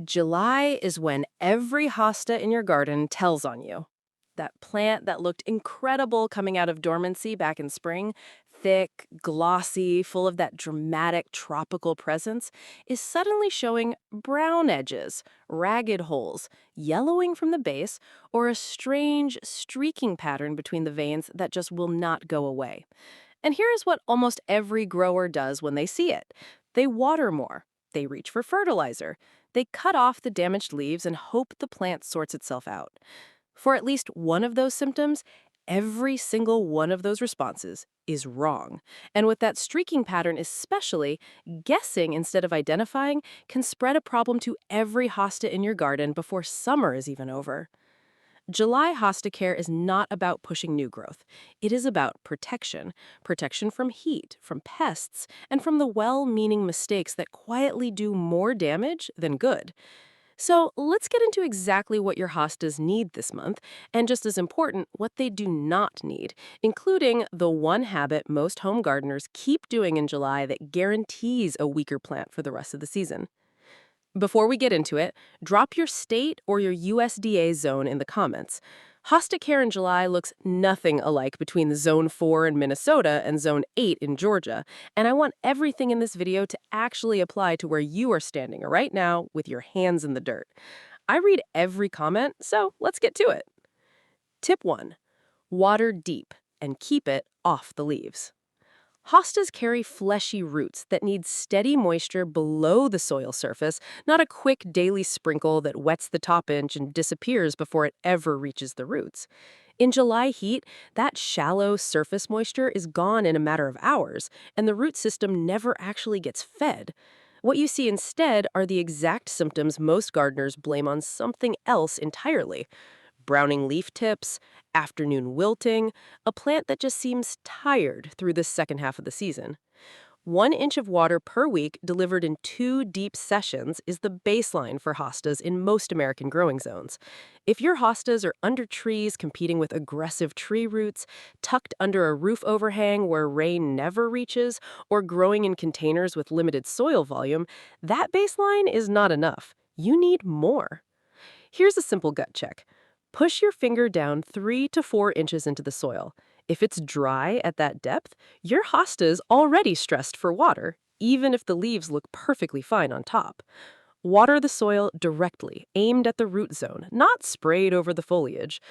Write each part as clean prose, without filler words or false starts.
July is when every hosta in your garden tells on you. That plant that looked incredible coming out of dormancy back in spring, thick, glossy, full of that dramatic tropical presence, is suddenly showing brown edges, ragged holes, yellowing from the base, or a strange, streaking pattern between the veins that just will not go away. And here is what almost every grower does when they see it. They water more. They reach for fertilizer. They cut off the damaged leaves and hope the plant sorts itself out. For at least one of those symptoms, every single one of those responses is wrong. And with that streaking pattern especially, guessing instead of identifying can spread a problem to every hosta in your garden before summer is even over. July hosta care is not about pushing new growth. It is about protection. Protection from heat, from pests, and from the well-meaning mistakes that quietly do more damage than good. So let's get into exactly what your hostas need this month, and just as important, what they do not need, including the one habit most home gardeners keep doing in July that guarantees a weaker plant for the rest of the season. Before we get into it, drop your state or your USDA zone in the comments. Hosta care in July looks nothing alike between Zone 4 in Minnesota and Zone 8 in Georgia, and I want everything in this video to actually apply to where you are standing right now with your hands in the dirt. I read every comment, so let's get to it. Tip 1. Water deep and keep it off the leaves. Hostas carry fleshy roots that need steady moisture below the soil surface, not a quick daily sprinkle that wets the top inch and disappears before it ever reaches the roots. In July heat, that shallow surface moisture is gone in a matter of hours, and the root system never actually gets fed. What you see instead are the exact symptoms most gardeners blame on something else entirely: browning leaf tips, afternoon wilting, a plant that just seems tired through the second half of the season. 1 inch of water per week delivered in 2 deep sessions is the baseline for hostas in most American growing zones. If your hostas are under trees competing with aggressive tree roots, tucked under a roof overhang where rain never reaches, or growing in containers with limited soil volume, that baseline is not enough. You need more. Here's a simple gut check. Push your finger down 3 to 4 inches into the soil. If it's dry at that depth, your hosta is already stressed for water, even if the leaves look perfectly fine on top. Water the soil directly, aimed at the root zone, not sprayed over the foliage.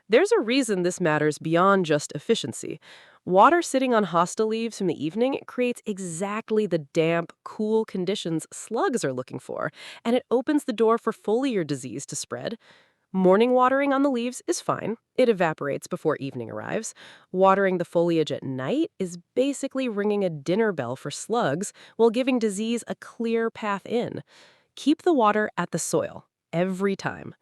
There's a reason this matters beyond just efficiency. Water sitting on hosta leaves from the evening creates exactly the damp, cool conditions slugs are looking for, and it opens the door for foliar disease to spread. Morning watering on the leaves is fine. It evaporates before evening arrives. Watering the foliage at night is basically ringing a dinner bell for slugs while giving disease a clear path in. Keep the water at the soil, every time.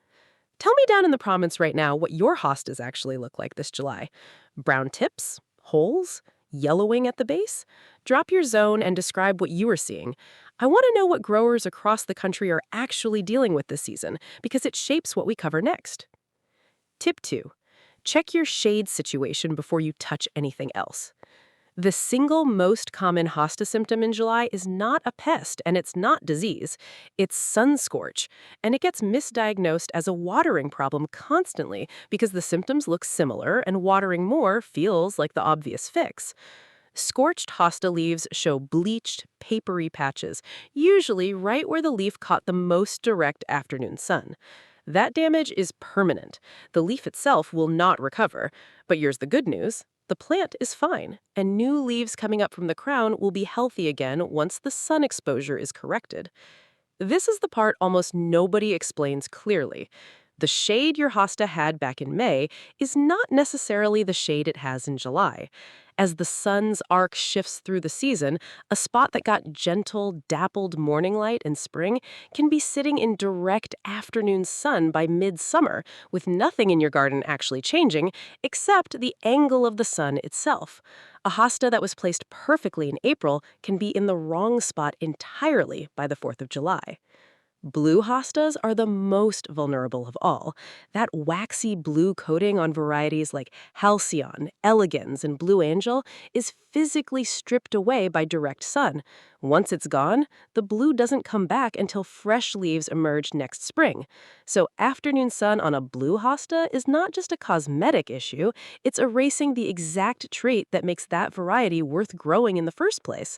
Tell me down in the comments right now what your hostas actually look like this July. Brown tips? Holes? Yellowing at the base? Drop your zone and describe what you are seeing. I want to know what growers across the country are actually dealing with this season, because it shapes what we cover next. Tip 2. Check your shade situation before you touch anything else. The single most common hosta symptom in July is not a pest and it's not disease. It's sun scorch, and it gets misdiagnosed as a watering problem constantly because the symptoms look similar and watering more feels like the obvious fix. Scorched hosta leaves show bleached, papery patches, usually right where the leaf caught the most direct afternoon sun. That damage is permanent. The leaf itself will not recover. But here's the good news. The plant is fine, and new leaves coming up from the crown will be healthy again once the sun exposure is corrected. This is the part almost nobody explains clearly. The shade your hosta had back in May is not necessarily the shade it has in July. As the sun's arc shifts through the season, a spot that got gentle, dappled morning light in spring can be sitting in direct afternoon sun by midsummer, with nothing in your garden actually changing except the angle of the sun itself. A hosta that was placed perfectly in April can be in the wrong spot entirely by the 4th of July. Blue hostas are the most vulnerable of all. That waxy blue coating on varieties like Halcyon, Elegans, and Blue Angel is physically stripped away by direct sun. Once it's gone, the blue doesn't come back until fresh leaves emerge next spring. So afternoon sun on a blue hosta is not just a cosmetic issue, it's erasing the exact trait that makes that variety worth growing in the first place.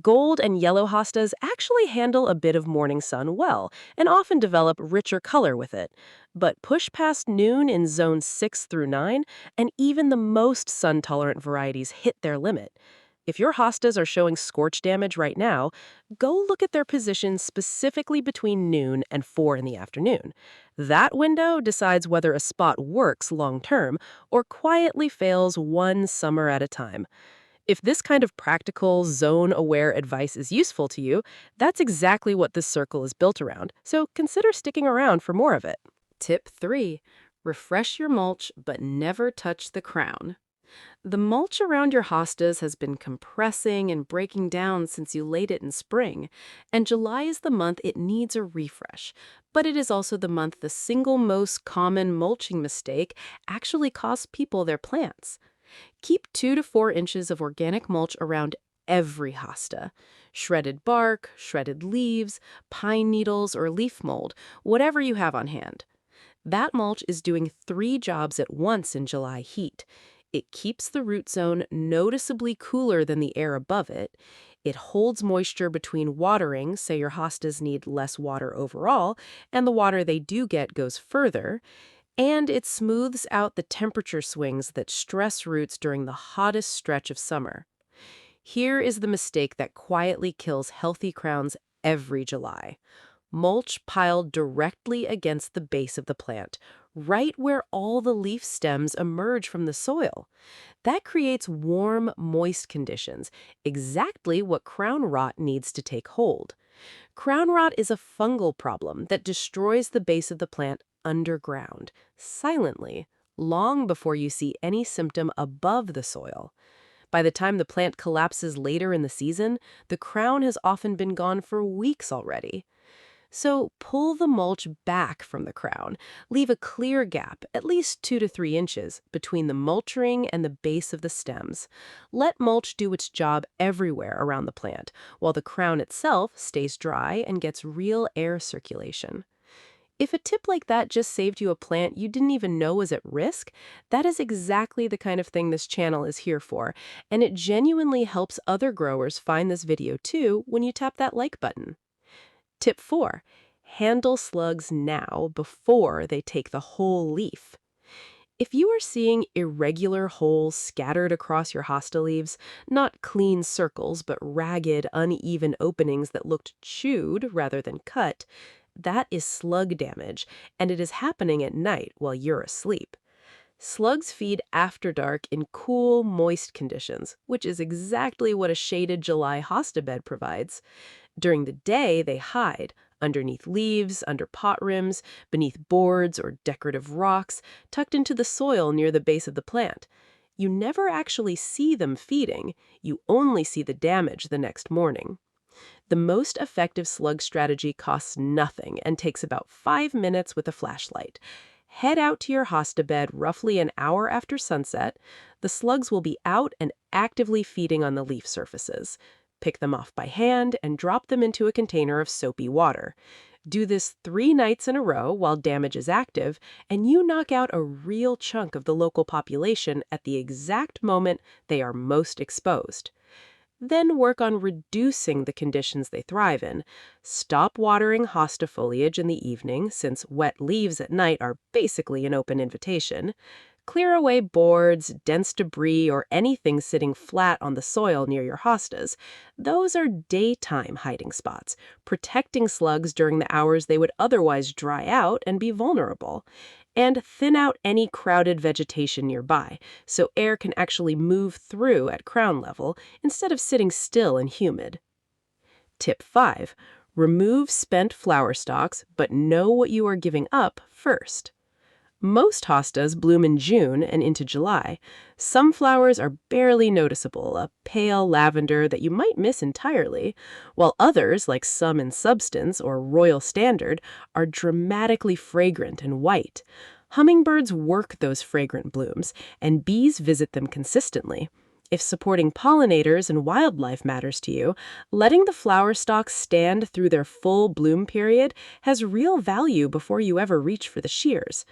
Gold and yellow hostas actually handle a bit of morning sun well and often develop richer color with it. But push past noon in zones 6 through 9, and even the most sun-tolerant varieties hit their limit. If your hostas are showing scorch damage right now, go look at their position specifically between noon and 4 in the afternoon. That window decides whether a spot works long-term or quietly fails one summer at a time. If this kind of practical, zone-aware advice is useful to you, that's exactly what this circle is built around, so consider sticking around for more of it. Tip 3. Refresh your mulch, but never touch the crown. The mulch around your hostas has been compressing and breaking down since you laid it in spring, and July is the month it needs a refresh. But it is also the month the single most common mulching mistake actually costs people their plants. Keep 2 to 4 inches of organic mulch around every hosta. Shredded bark, shredded leaves, pine needles, or leaf mold, whatever you have on hand. That mulch is doing 3 jobs at once in July heat. It keeps the root zone noticeably cooler than the air above it. It holds moisture between watering, say your hostas need less water overall, and the water they do get goes further. And it smooths out the temperature swings that stress roots during the hottest stretch of summer. Here is the mistake that quietly kills healthy crowns every July. Mulch piled directly against the base of the plant, right where all the leaf stems emerge from the soil. That creates warm, moist conditions, exactly what crown rot needs to take hold. Crown rot is a fungal problem that destroys the base of the plant underground, silently, long before you see any symptom above the soil. By the time the plant collapses later in the season, the crown has often been gone for weeks already. So pull the mulch back from the crown. Leave a clear gap, at least 2 to 3 inches, between the mulch ring and the base of the stems. Let mulch do its job everywhere around the plant, while the crown itself stays dry and gets real air circulation. If a tip like that just saved you a plant you didn't even know was at risk, that is exactly the kind of thing this channel is here for, and it genuinely helps other growers find this video too when you tap that like button. Tip 4. Handle slugs now before they take the whole leaf. If you are seeing irregular holes scattered across your hosta leaves, not clean circles but ragged, uneven openings that looked chewed rather than cut, that is slug damage, and it is happening at night while you're asleep. Slugs feed after dark in cool, moist conditions, which is exactly what a shaded July hosta bed provides. During the day, they hide underneath leaves, under pot rims, beneath boards or decorative rocks, tucked into the soil near the base of the plant. You never actually see them feeding, you only see the damage the next morning. The most effective slug strategy costs nothing and takes about 5 minutes with a flashlight. Head out to your hosta bed roughly an hour after sunset. The slugs will be out and actively feeding on the leaf surfaces. Pick them off by hand and drop them into a container of soapy water. Do this 3 nights in a row while damage is active, and you knock out a real chunk of the local population at the exact moment they are most exposed. Then work on reducing the conditions they thrive in. Stop watering hosta foliage in the evening, since wet leaves at night are basically an open invitation. Clear away boards, dense debris, or anything sitting flat on the soil near your hostas. Those are daytime hiding spots, protecting slugs during the hours they would otherwise dry out and be vulnerable. And thin out any crowded vegetation nearby, so air can actually move through at crown level instead of sitting still and humid. Tip 5. Remove spent flower stalks, but know what you are giving up first. Most hostas bloom in June and into July. Some flowers are barely noticeable, a pale lavender that you might miss entirely, while others, like Sum and Substance or Royal Standard, are dramatically fragrant and white. Hummingbirds work those fragrant blooms, and bees visit them consistently. If supporting pollinators and wildlife matters to you, letting the flower stalks stand through their full bloom period has real value before you ever reach for the shears.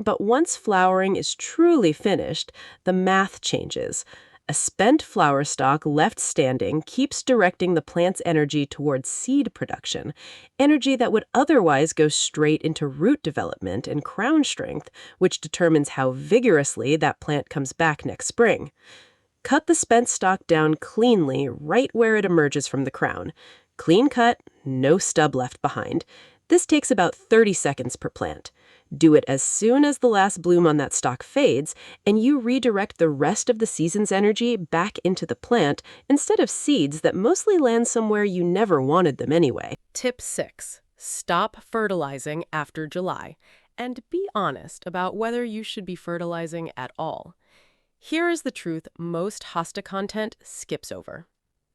But once flowering is truly finished, the math changes. A spent flower stalk left standing keeps directing the plant's energy towards seed production, energy that would otherwise go straight into root development and crown strength, which determines how vigorously that plant comes back next spring. Cut the spent stalk down cleanly right where it emerges from the crown. Clean cut, no stub left behind. This takes about 30 seconds per plant. Do it as soon as the last bloom on that stalk fades, and you redirect the rest of the season's energy back into the plant instead of seeds that mostly land somewhere you never wanted them anyway. Tip 6. Stop fertilizing after July, and be honest about whether you should be fertilizing at all. Here is the truth most hosta content skips over.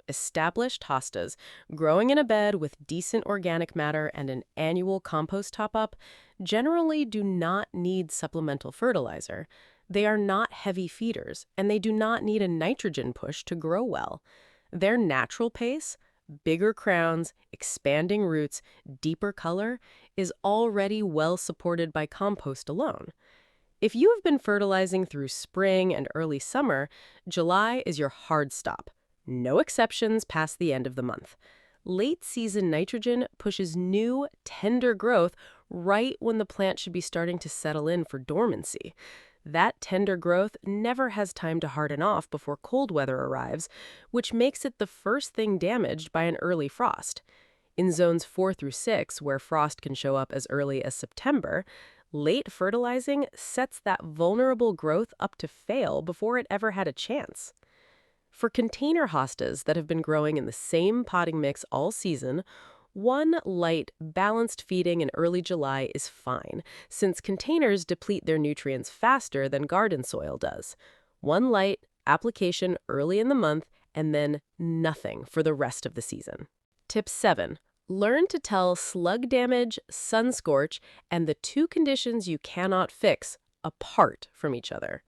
Established hostas, growing in a bed with decent organic matter and an annual compost top-up, generally do not need supplemental fertilizer. They are not heavy feeders, and they do not need a nitrogen push to grow well. Their natural pace, bigger crowns, expanding roots, deeper color, is already well supported by compost alone. If you have been fertilizing through spring and early summer, July is your hard stop. No exceptions past the end of the month. Late-season nitrogen pushes new, tender growth right when the plant should be starting to settle in for dormancy. That tender growth never has time to harden off before cold weather arrives, which makes it the first thing damaged by an early frost. In zones 4 through 6, where frost can show up as early as September, late fertilizing sets that vulnerable growth up to fail before it ever had a chance. For container hostas that have been growing in the same potting mix all season, one light, balanced feeding in early July is fine, since containers deplete their nutrients faster than garden soil does. One light, application early in the month, and then nothing for the rest of the season. Tip 7. Learn to tell slug damage, sun scorch, and the two conditions you cannot fix apart from each other.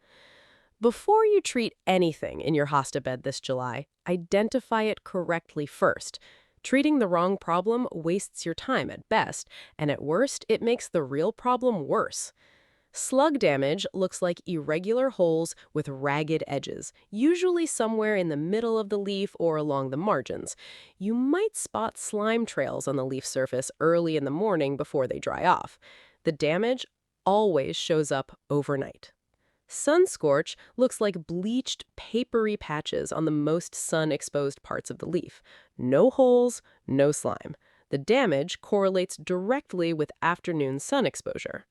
Before you treat anything in your hosta bed this July, identify it correctly first. Treating the wrong problem wastes your time at best, and at worst, it makes the real problem worse. Slug damage looks like irregular holes with ragged edges, usually somewhere in the middle of the leaf or along the margins. You might spot slime trails on the leaf surface early in the morning before they dry off. The damage always shows up overnight. Sun scorch looks like bleached, papery patches on the most sun-exposed parts of the leaf. No holes, no slime. The damage correlates directly with afternoon sun exposure.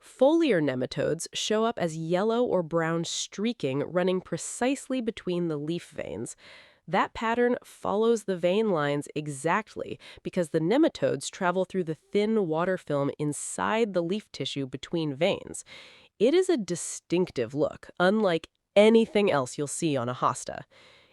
Foliar nematodes show up as yellow or brown streaking running precisely between the leaf veins. That pattern follows the vein lines exactly because the nematodes travel through the thin water film inside the leaf tissue between veins. It is a distinctive look, unlike anything else you'll see on a hosta.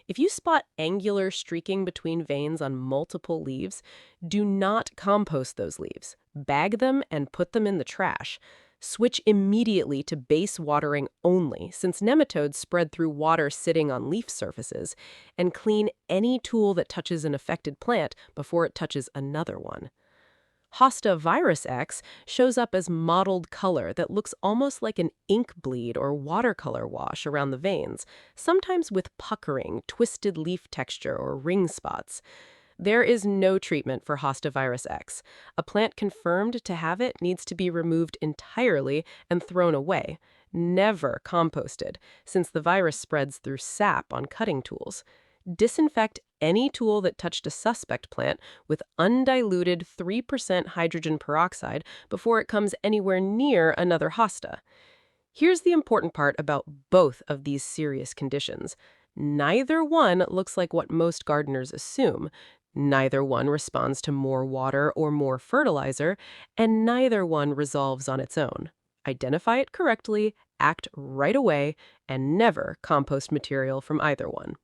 If you spot angular streaking between veins on multiple leaves, do not compost those leaves. Bag them and put them in the trash. Switch immediately to base watering only, since nematodes spread through water sitting on leaf surfaces, and clean any tool that touches an affected plant before it touches another one. Hosta Virus X shows up as mottled color that looks almost like an ink bleed or watercolor wash around the veins, sometimes with puckering, twisted leaf texture, or ring spots. There is no treatment for Hosta Virus X. A plant confirmed to have it needs to be removed entirely and thrown away, never composted, since the virus spreads through sap on cutting tools. Disinfect any tool that touched a suspect plant with undiluted 3% hydrogen peroxide before it comes anywhere near another hosta. Here's the important part about both of these serious conditions. Neither one looks like what most gardeners assume. Neither one responds to more water or more fertilizer, and neither one resolves on its own. Identify it correctly, act right away, and never compost material from either one.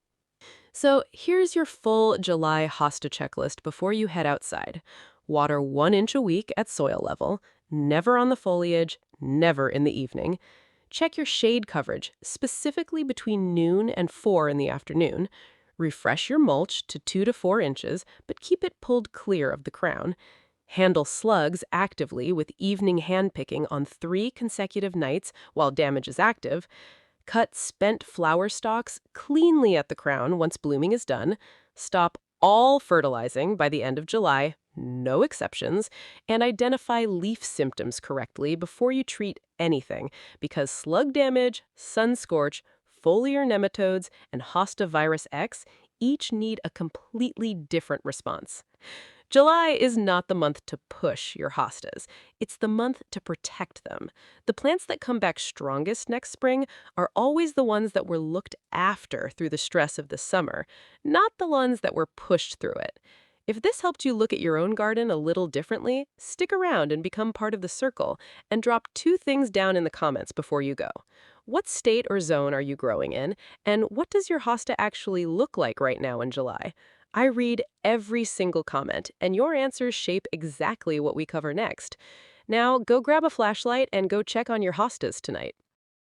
So here's your full July Hosta checklist before you head outside. Water 1 inch a week at soil level, never on the foliage, never in the evening. Check your shade coverage, specifically between noon and 4 in the afternoon. Refresh your mulch to 2 to 4 inches, but keep it pulled clear of the crown. Handle slugs actively with evening hand picking on 3 consecutive nights while damage is active. Cut spent flower stalks cleanly at the crown once blooming is done. Stop all fertilizing by the end of July, no exceptions, and identify leaf symptoms correctly before you treat anything, because slug damage, sun scorch, foliar nematodes, and Hosta Virus X each need a completely different response. July is not the month to push your hostas. It's the month to protect them. The plants that come back strongest next spring are always the ones that were looked after through the stress of the summer, not the ones that were pushed through it. If this helped you look at your own garden a little differently, stick around and become part of the circle, and drop 2 things down in the comments before you go. What state or zone are you growing in, and what does your hosta actually look like right now in July? I read every single comment, and your answers shape exactly what we cover next. Now, go grab a flashlight and go check on your hostas tonight.